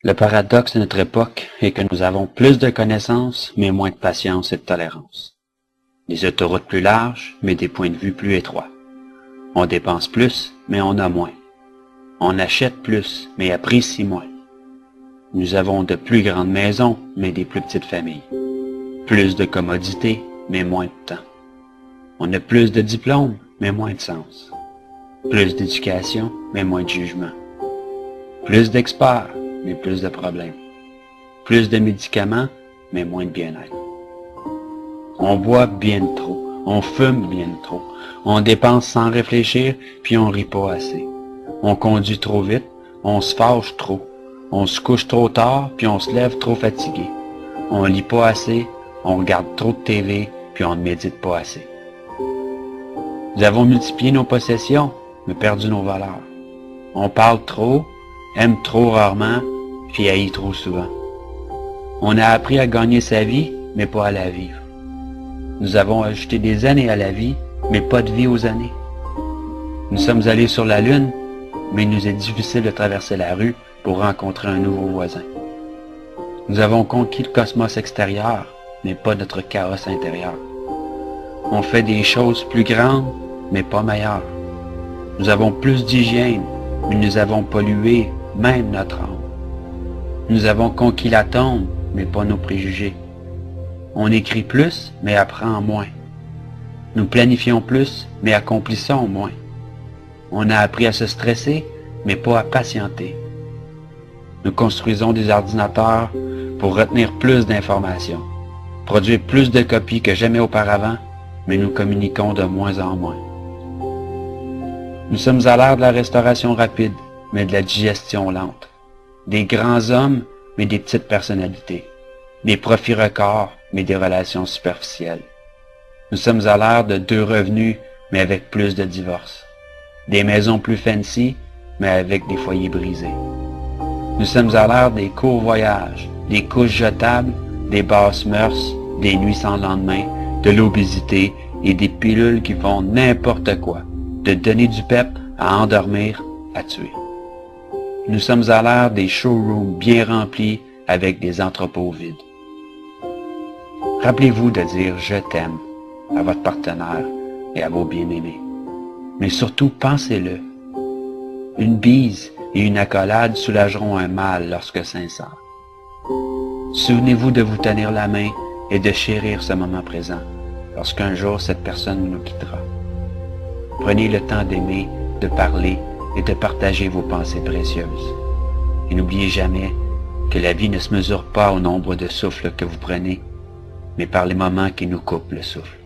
Le paradoxe de notre époque est que nous avons plus de connaissances, mais moins de patience et de tolérance. Des autoroutes plus larges, mais des points de vue plus étroits. On dépense plus, mais on a moins. On achète plus, mais apprécie moins. Nous avons de plus grandes maisons, mais des plus petites familles. Plus de commodités, mais moins de temps. On a plus de diplômes, mais moins de sens. Plus d'éducation, mais moins de jugement. Plus d'experts, mais plus de problèmes. Plus de médicaments, mais moins de bien-être. On boit bien trop, on fume bien trop, on dépense sans réfléchir, puis on rit pas assez. On conduit trop vite, on se fâche trop, on se couche trop tard, puis on se lève trop fatigué. On lit pas assez, on regarde trop de TV, puis on ne médite pas assez. Nous avons multiplié nos possessions, mais perdu nos valeurs. On parle trop, aime trop rarement, puis haït trop souvent. On a appris à gagner sa vie, mais pas à la vivre. Nous avons ajouté des années à la vie, mais pas de vie aux années. Nous sommes allés sur la Lune, mais il nous est difficile de traverser la rue pour rencontrer un nouveau voisin. Nous avons conquis le cosmos extérieur, mais pas notre chaos intérieur. On fait des choses plus grandes, mais pas meilleures. Nous avons plus d'hygiène, mais nous avons pollué même notre âme. Nous avons conquis l'atome, mais pas nos préjugés. On écrit plus, mais apprend moins. Nous planifions plus, mais accomplissons moins. On a appris à se stresser, mais pas à patienter. Nous construisons des ordinateurs pour retenir plus d'informations, produire plus de copies que jamais auparavant, mais nous communiquons de moins en moins. Nous sommes à l'ère de la restauration rapide, mais de la digestion lente. Des grands hommes, mais des petites personnalités. Des profits records, mais des relations superficielles. Nous sommes à l'ère de 2 revenus, mais avec plus de divorces. Des maisons plus fancy, mais avec des foyers brisés. Nous sommes à l'ère des courts voyages, des couches jetables, des basses mœurs, des nuits sans lendemain, de l'obésité et des pilules qui font n'importe quoi, de donner du pep à endormir, à tuer. Nous sommes à l'ère des showrooms bien remplis avec des entrepôts vides. Rappelez-vous de dire « je t'aime » à votre partenaire et à vos bien-aimés. Mais surtout, pensez-le. Une bise et une accolade soulageront un mal lorsque sincère. Souvenez-vous de vous tenir la main et de chérir ce moment présent, lorsqu'un jour cette personne nous quittera. Prenez le temps d'aimer, de parler et de partager vos pensées précieuses. Et n'oubliez jamais que la vie ne se mesure pas au nombre de souffles que vous prenez, mais par les moments qui nous coupent le souffle.